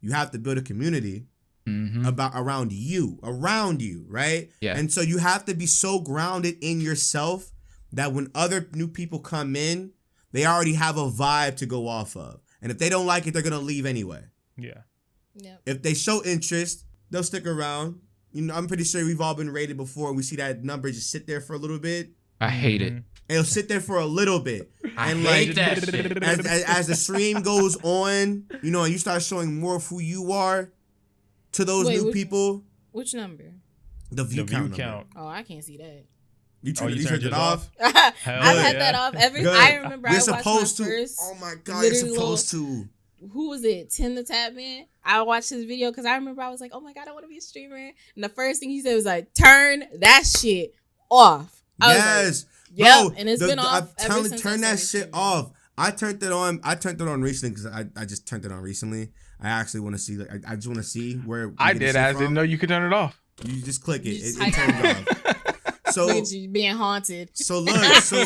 You have to build a community around you, right? Yeah. And so you have to be so grounded in yourself that when other new people come in, they already have a vibe to go off of. And if they don't like it, they're going to leave anyway. Yeah. Yep. If they show interest, they'll stick around. You know, I'm pretty sure we've all been rated before. We see that number just sit there for a little bit. I hate it. And it'll sit there for a little bit. I And hate that shit. as the stream goes on, you know, and you start showing more of who you are to those new people. Which number? The view count. Oh, I can't see that. You turned it off? I've had that off every. Good. I remember You're I watched supposed my to. first. Oh my god, you're supposed to. Who was it? Tim the Tap Man. I watched his video because I remember I was like, oh my god, I want to be a streamer. And the first thing he said was like, turn that shit off. Yes. Yeah, Bro, and it's been off. I'm telling you, turn that shit off. I turned it on. I turned it on recently because I just turned it on recently. I actually want to see. Like, I just want to see where. I didn't know you could turn it off. You just click it. It turns off. So look at you being haunted. So look. So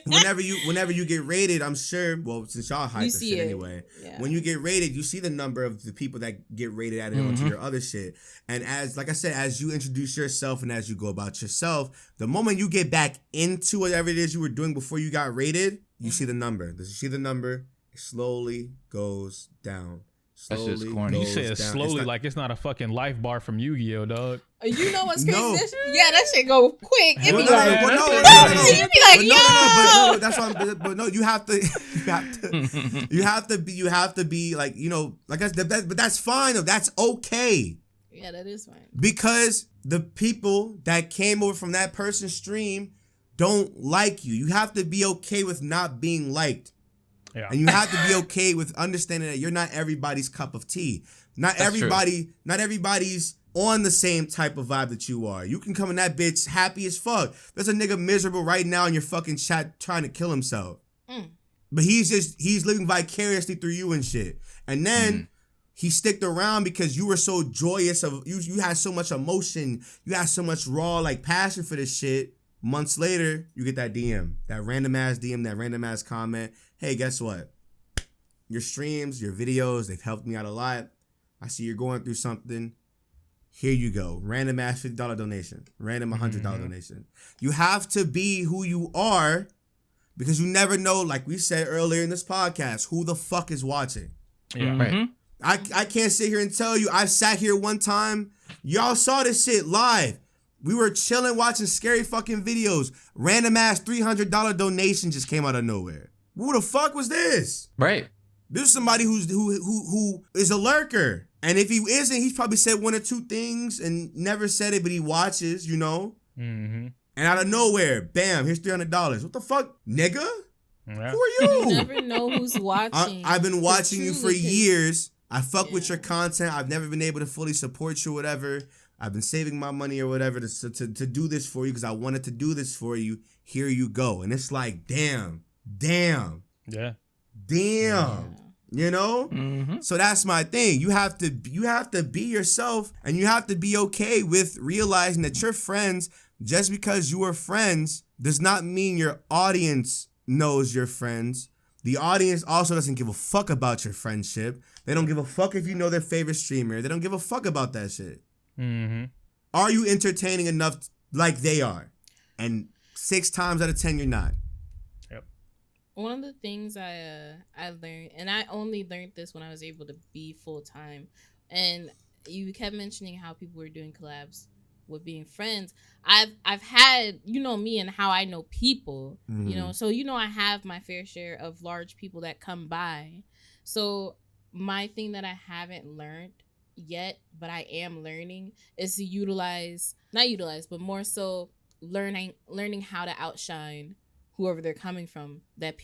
whenever you get rated, I'm sure. Well, since y'all hype this shit anyway, when you get rated, you see the number of the people that get rated added onto your other shit. And like I said, as you introduce yourself and as you go about yourself, the moment you get back into whatever it is you were doing before you got rated, you see the number. You see the number. It slowly goes down. That's just corny. You said slowly like it's not a fucking life bar from Yu-Gi-Oh, dog. You know what's crazy? No. Yeah, that shit go quick. It be like, that's why. But no, you have to be like, you know, like but that's fine though. That's okay. Yeah, that is fine. Because the people that came over from that person's stream don't like you. You have to be okay with not being liked. Yeah. And you have to be okay with understanding that you're not everybody's cup of tea. Not everybody's on the same type of vibe that you are. You can come in that bitch happy as fuck. There's a nigga miserable right now in your fucking chat trying to kill himself. But he's living vicariously through you and shit. And then he sticked around because you were so joyous of you had so much emotion, you had so much raw like passion for this shit. Months later, you get that DM, that random ass DM, that random ass comment. Hey, guess what? Your streams, your videos, they've helped me out a lot. I see you're going through something. Here you go. Random ass $50 donation. Random $100 donation. You have to be who you are because you never know, like we said earlier in this podcast, who the fuck is watching. Yeah. Right. I can't sit here and tell you. I sat here one time. Y'all saw this shit live. We were chilling watching scary fucking videos. Random ass $300 donation just came out of nowhere. Who the fuck was this? Right. This is somebody who is a lurker. And if he isn't, he's probably said one or two things and never said it, but he watches, you know? Mm-hmm. And out of nowhere, bam, here's $300. What the fuck, nigga? Yeah. Who are you? You never know who's watching. I've been watching you for years. I fuck with your content. I've never been able to fully support you or whatever. I've been saving my money or whatever to do this for you because I wanted to do this for you. Here you go. And it's like, damn. Yeah. You know? Mm-hmm. So that's my thing. You have to be yourself, and you have to be okay with realizing that your friends, just because you are friends, does not mean your audience knows you're friends. The audience also doesn't give a fuck about your friendship. They don't give a fuck if you know their favorite streamer. They don't give a fuck about that shit. Mm-hmm. Are you entertaining enough like they are? And 6 times out of 10, you're not. One of the things I learned, and I only learned this when I was able to be full time, and you kept mentioning how people were doing collabs with being friends. I've had, you know me and how I know people, you know, so you know I have my fair share of large people that come by. So my thing that I haven't learned yet, but I am learning, is to but more so learning how to outshine whoever they're coming from, that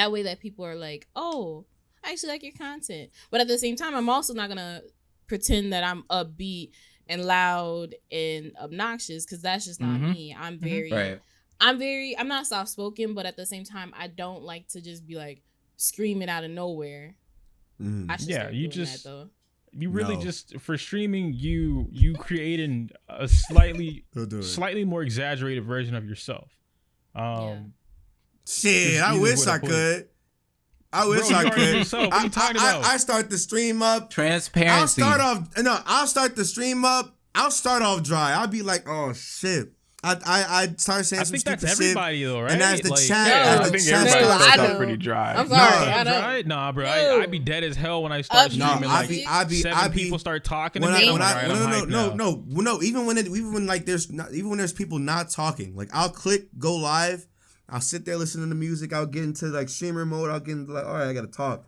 way that people are like, oh, I actually like your content. But at the same time, I'm also not gonna pretend that I'm upbeat and loud and obnoxious, because that's just not me. I'm not soft spoken, but at the same time, I don't like to just be like screaming out of nowhere. I should start doing that, though. You really just, for streaming, you created a slightly more exaggerated version of yourself. Shit, I wish I could. I wish Bro, I you already could. yourself. What are you talking about? I start the stream up. Transparency. I'll start the stream up. I'll start off dry. I'll be like, oh shit. I start saying I some think stupid that's shit. everybody though, right? And as the like, chat, Yeah, I as the think chat everybody starts starts I off know. pretty dry. I'm sorry. I know. Right? Nah, bro. No. I'd be dead as hell when I start No, streaming. Like I be people start talking to when me. no. Even when like there's not, even when there's people not talking, like I'll click go live. I'll sit there listening to music. I'll get into like streamer mode. I'll get into like, all right, I gotta talk.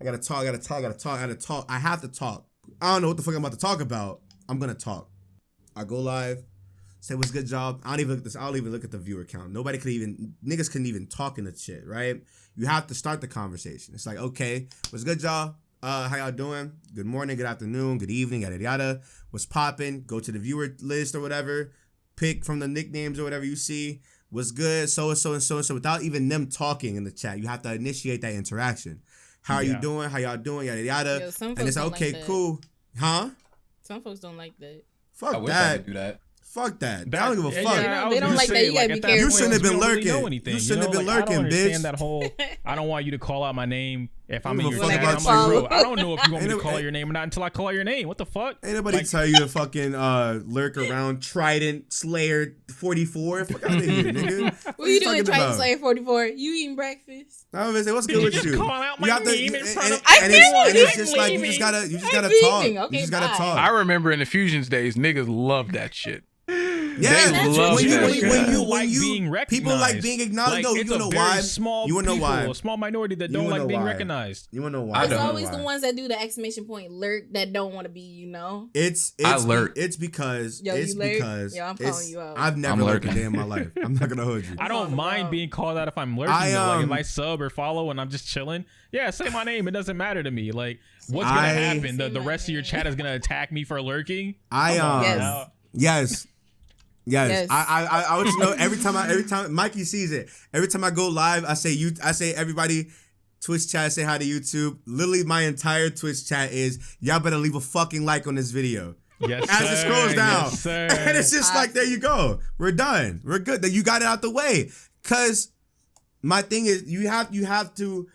I have to talk. I don't know what the fuck I'm about to talk about. I'm gonna talk. I go live. Say what's good job. I don't even look at this. I don't even look at the viewer count. Niggas couldn't even talk in the shit, right? You have to start the conversation. It's like, okay, what's good y'all? How y'all doing? Good morning, good afternoon, good evening, yada yada. What's popping? Go to the viewer list or whatever. Pick from the nicknames or whatever you see. What's good? So and so and so and so. Without even them talking in the chat, you have to initiate that interaction. How are you doing? How y'all doing? Yada yada. Yo, and it's like, okay, like cool. Huh? Some folks don't like that. Fuck I wish I that. could do that. Fuck that. I don't give a fuck. Yeah, They don't like that. You gotta be careful. You shouldn't have been lurking. You shouldn't have been I don't lurking, understand bitch. that whole. I don't want you to call out my name if I'm I in don't your give a chat. fuck I'm about like, you. bro, I don't know if you want me to Ain't call no- out your name or not until I call out your name. What the fuck? Ain't nobody tell you to fucking lurk around Trident Slayer 44. Fuck out of here, nigga. What you doing, talking trying to about? say 44? You eating breakfast? I was gonna say, what's good with just you? call out my You have to, name in front of and everyone. it's I'm just like you just gotta I'm talk. leaving. You Okay, just gotta bye. talk. I remember in the Fusions days, niggas loved that shit. Yeah, They love when you that when shit. you like when being you recognized. people like being acknowledged. No, it's you a know very why? Small You wanna know people, why? a small minority that You don't wanna like know being why? recognized. You wanna know why? I It's don't know always why. the ones that do the exclamation point lurk that don't want to be, you know. It's lurk. It's because Yo, it's you lurk? because Yo, I'm it's- calling you out. I've never I'm lurked a lurking. day in my life. I'm not gonna hold you. I don't mind being called out if I'm lurking. I, Like if I sub or follow and I'm just chilling, yeah, say my name. It doesn't matter to me. Like what's gonna happen? The rest of your chat is gonna attack me for lurking. Yes. Yes. Yes. I want you to know every time Mikey sees it. Every time I go live, I say everybody Twitch chat, say hi to YouTube. Literally my entire Twitch chat is y'all better leave a fucking like on this video. Yes, As it scrolls down. Yes, sir. And it's just like, there you go. We're done. We're good. That you got it out the way. Cause my thing is you have to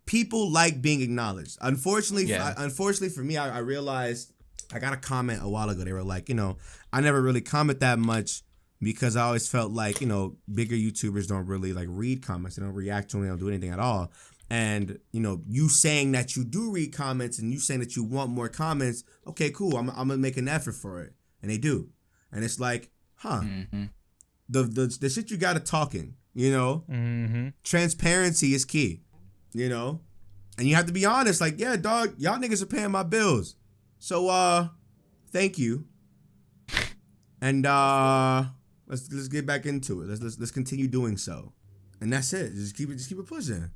people like being acknowledged. Unfortunately for me, I realized I got a comment a while ago. They were like, I never really comment that much because I always felt like, bigger YouTubers don't really like read comments. They don't react to them. They don't do anything at all. And, you saying that you do read comments and you saying that you want more comments. Okay, cool. I'm going to make an effort for it. And they do. And it's like, Mm-hmm. the shit you got to talking, Transparency is key, and you have to be honest. Like, yeah, dog, y'all niggas are paying my bills. So, thank you. And let's get back into it. Let's continue doing so. And that's it. Just keep it pushing.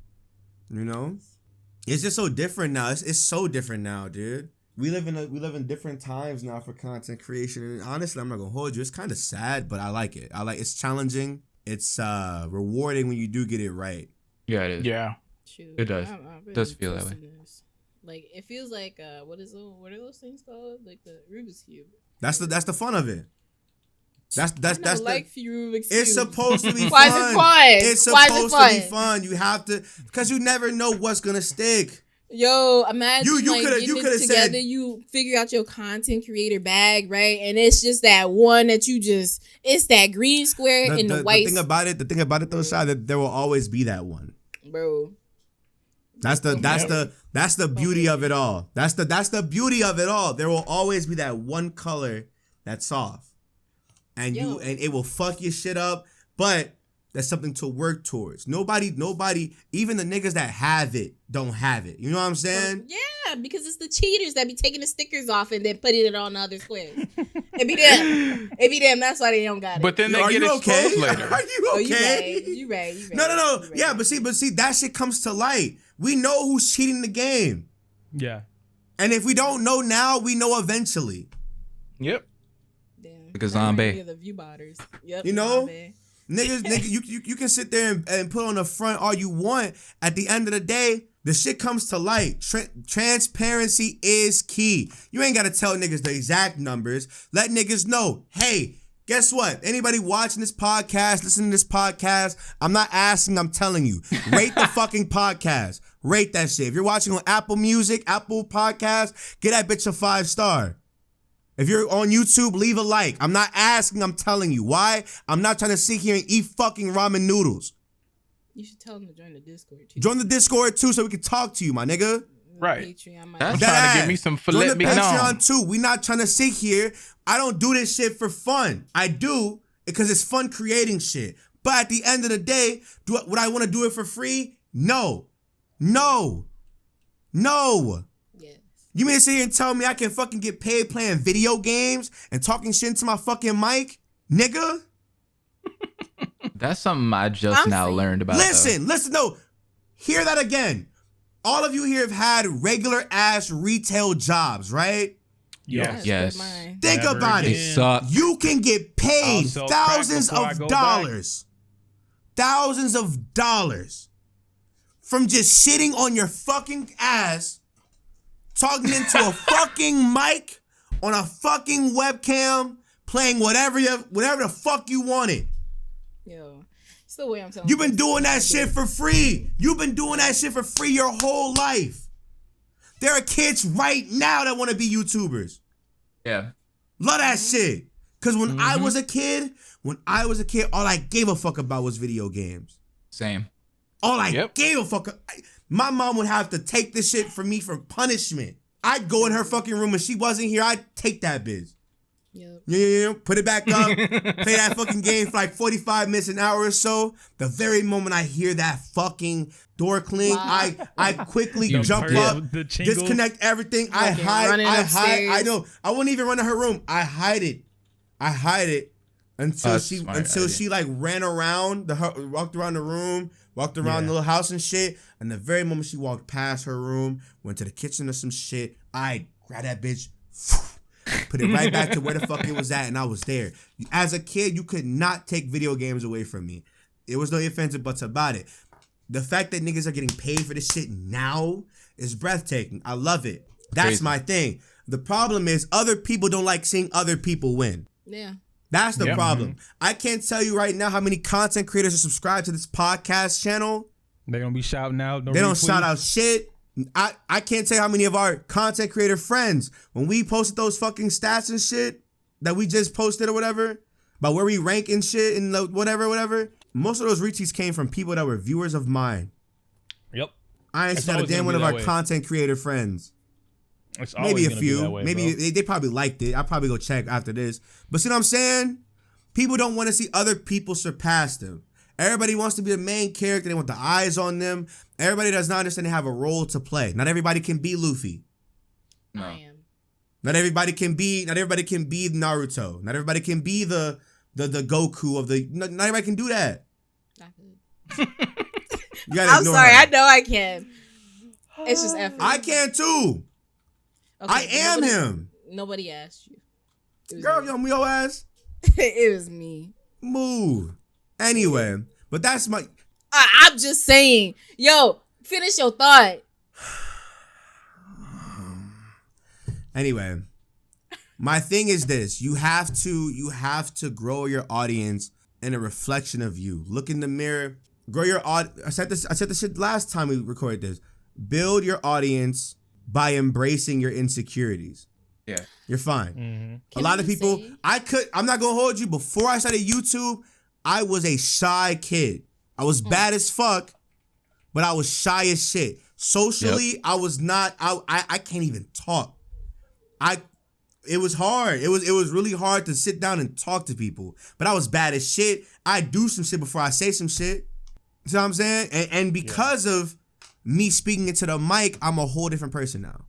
It's just so different now. It's so different now, dude. We live in different times now for content creation. And honestly, I'm not gonna hold you. It's kind of sad, but I like it. It's challenging. It's rewarding when you do get it right. Yeah, it is. Yeah. True. It does. I'm really It does feel that way. twisting this. Like it feels like what are those things called? Like the Rubik's Cube. That's the fun of it. That's like Rubik's Cube. It's supposed to be Why is fun. it fun? It's Why is it supposed to be fun? fun. You have to, because you never know what's gonna stick. Yo, imagine You like coulda- getting you it coulda together, said- you figure out your content creator bag, right? And it's just that one that it's that green square and the white. The thing about it though, Shy, that there will always be that one. Bro. That's the beauty of it all. That's the beauty of it all. There will always be that one color that's off. And it will fuck your shit up, but that's something to work towards. Nobody, even the niggas that have it don't have it. You know what I'm saying? Yeah, because it's the cheaters that be taking the stickers off and then putting it on the other squares. It be them. That's why they don't got it. But then they Are get you exposed okay? later. Are you okay? You right. No. Yeah, but see, that shit comes to light. We know who's cheating the game. Yeah. And if we don't know now, we know eventually. Yep. Damn. Like a zombie. The view botters. Yep. Niggas, you can sit there and put on the front all you want. At the end of the day, the shit comes to light. Transparency is key. You ain't got to tell niggas the exact numbers. Let niggas know, hey, guess what? Anybody watching this podcast, listening to this podcast, I'm not asking, I'm telling you. Rate the fucking podcast. rate that shit. If you're watching on Apple Music, Apple Podcasts, get that bitch a 5-star. If you're on YouTube, leave a like. I'm not asking, I'm telling you. Why? I'm not trying to sit here and eat fucking ramen noodles. You should tell them to join the Discord too. Join the Discord too so we can talk to you, my nigga. Right. Patreon, That's That trying to ass. get me some Join filet the mignon. Patreon too. We not trying to sit here. I don't do this shit for fun. I do because it's fun creating shit. But at the end of the day, would I want to do it for free? No. No. No. Yes. You mean to sit here and tell me I can fucking get paid playing video games and talking shit into my fucking mic? Nigga? That's something I just I'm now saying- learned about. Listen, no. Hear that again. All of you here have had regular ass retail jobs, right? Yes. Yes. Mine. Think Never about They again. it. suck. You can get paid I'll sell crack thousands before I of go dollars. Thousands of dollars from just sitting on your fucking ass, talking into a fucking mic on a fucking webcam, playing whatever the fuck you wanted. Yo, it's the way I'm telling You've been doing that shit for free. You've been doing that shit for free your whole life. There are kids right now that want to be YouTubers. Yeah. Love that shit. Cause when I was a kid, all I gave a fuck about was video games. Same. All I Yep. gave a fuck. My mom would have to take this shit from me for punishment. I'd go in her fucking room and she wasn't here. I'd take that bitch. Yep. Yeah, put it back up, play that fucking game for like 45 minutes, an hour or so. The very moment I hear that fucking door cling, Wow. I quickly The jump purse, up, the jingles. disconnect everything. I Fucking hide. running upstairs. I know. I wouldn't even run to her room. I hide it until That's she a smart idea. like ran around walked around the room, walked around the little house and shit. And the very moment she walked past her room, went to the kitchen or some shit, I grabbed that bitch. Put it right back to where the fuck it was at, and I was there. As a kid, you could not take video games away from me. It was no ifs, ands, or buts about it. The fact that niggas are getting paid for this shit now is breathtaking. I love it. That's Crazy. my thing. The problem is other people don't like seeing other people win. Yeah. That's the Yep. problem. I can't tell you right now how many content creators are subscribed to this podcast channel. They're gonna be shouting out. No They don't retweets. shout out shit. I can't tell you how many of our content creator friends, when we posted those fucking stats and shit that we just posted or whatever, about where we rank and shit and whatever, most of those retweets came from people that were viewers of mine. Yep. I ain't It's seen not a always damn gonna one be of that our way. content creator friends. It's always Maybe a gonna be that few. way, Maybe bro. they probably liked it. I'll probably go check after this. But see what I'm saying? People don't want to see other people surpass them. Everybody wants to be the main character. They want the eyes on them. Everybody does not understand they have a role to play. Not everybody can be Luffy. No. I am. Not everybody can be Naruto. Not everybody can be the Goku of the. Not everybody can do that. Not good. You gotta I'm ignore sorry. her. I know I can. It's just effort. I can too. Okay, I am nobody- him. Nobody asked you. It was Girl, me. yo, your ass. It was me. Move. Anyway, but that's my. I'm just saying. Yo, finish your thought. Anyway, my thing is this: you have to grow your audience in a reflection of you. Look in the mirror, grow your audience. I said this shit last time we recorded this. Build your audience by embracing your insecurities. Yeah. You're fine. Mm-hmm. A lot of we people, say- I'm not gonna hold you. Before I started YouTube, I was a shy kid. I was bad as fuck, but I was shy as shit. Socially, I was not. I can't even talk. It was hard. It was really hard to sit down and talk to people. But I was bad as shit. I do some shit before I say some shit. You know what I'm saying? And because of me speaking into the mic, I'm a whole different person now.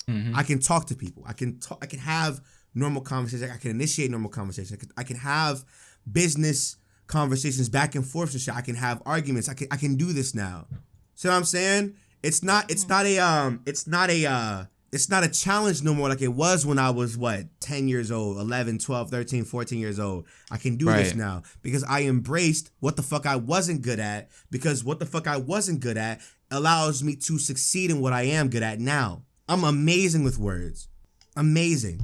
Mm-hmm. I can talk to people. I can have normal conversations. I can initiate normal conversations. I can have business conversations back and forth and shit. I can have arguments. I can do this now. See what I'm saying? It's not a challenge no more like it was when I was 10 years old, 11, 12, 13, 14 years old. I can do this Right. now because I embraced what the fuck I wasn't good at, because what the fuck I wasn't good at allows me to succeed in what I am good at now. I'm amazing with words. Amazing.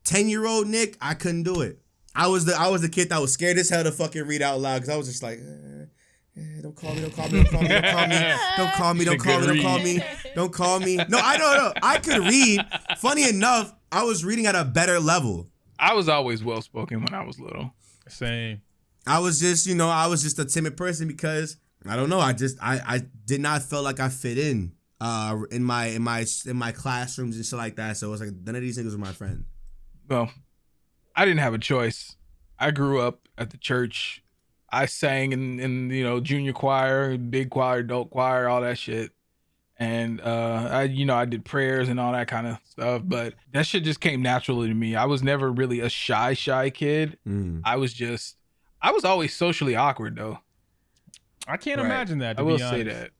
10-year-old Nick, I couldn't do it. I was the kid that was scared as hell to fucking read out loud because I was just like, Don't call me. Don't call me. Don't call me. Don't call me. Don't call me. Don't call me. Don't call me. Don't call me. No, I don't know. I could read. Funny enough, I was reading at a better level. I was always well spoken when I was little. Same. I was just, I was just a timid person because I don't know. I did not feel like I fit in my classrooms and shit like that. So it was like none of these niggas were my friend. Well, I didn't have a choice. I grew up at the church. I sang in junior choir, big choir, adult choir, all that shit. And I did prayers and all that kind of stuff, but that shit just came naturally to me. I was never really a shy kid. I was always socially awkward though. I can't imagine that. I will say that.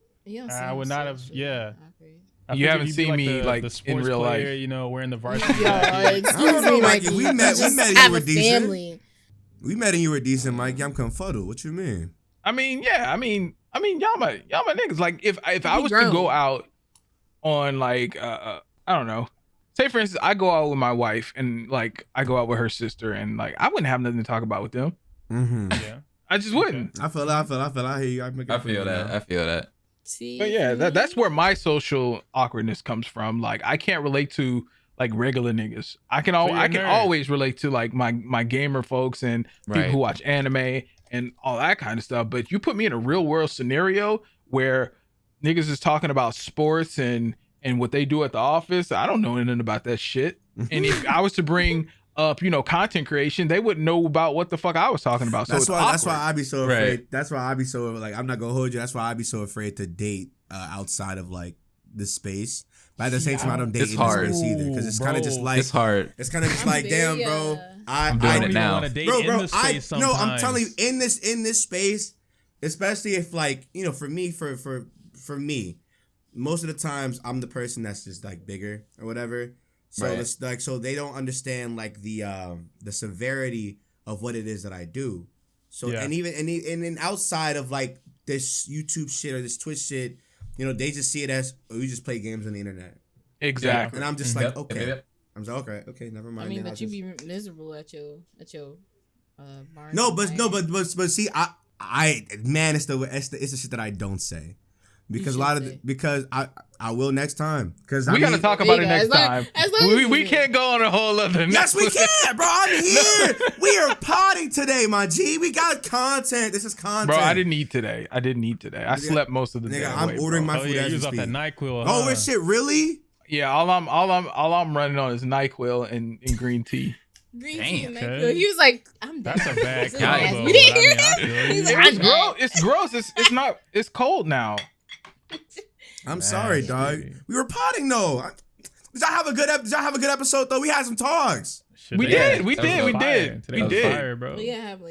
I would not have. Yeah. You haven't seen me like in real life. Wearing the varsity. Excuse me, Mikey. We met and you were decent. Family. We met and you were decent, Mikey. I'm confuddled. What you mean? I mean, y'all my niggas. Like if I was to go out on like I don't know, say for instance, I go out with my wife and like I go out with her sister and like I wouldn't have nothing to talk about with them. Mm-hmm. Yeah, I just wouldn't. I feel. I hear you. I feel that. See, But yeah, that's where my social awkwardness comes from. Like I can't relate to like regular niggas. I can always relate to like my gamer folks and people who watch anime and all that kind of stuff. But you put me in a real world scenario where niggas is talking about sports and what they do at the office, I don't know anything about that shit. And if I was to bring up, content creation, they wouldn't know about what the fuck I was talking about. So that's why I'd be so afraid. Right. That's why I'd be so like, I'm not gonna hold you. That's why I'd be so afraid to date outside of like this space. But at the same time, I don't date in this space either because it's kind of just like it's hard. It's kind of just like, damn, bro. I'm doing it now. Bro, I'm telling you, in this space, especially if like for me, most of the times I'm the person that's just like bigger or whatever. So it's like so they don't understand like the severity of what it is that I do. So and then outside of like this YouTube shit or this Twitch shit, they just see it as you just play games on the internet. Exactly. And I'm just like, okay. I'm like, okay, never mind. I mean, but you be miserable at your bar. No, but see, I man, it's the shit that I don't say. Because because I will next time. Because we gotta talk about it next time. We can't go on a whole other. Yes, we can, bro. I'm here. We are potting today, my G. We got content. This is content, bro. I didn't eat today. I slept most of the day. I'm ordering my food as we speak. speak. That NyQuil. Oh, shit, really? Yeah, all I'm running on is NyQuil and green tea. Green tea and NyQuil. He was like, I'm done. That's a bad combo. It's gross. It's not. It's cold now. I'm sorry, dog. We were potting though. Did y'all have a good episode though? We had some talks. We did. Fire, bro. We have like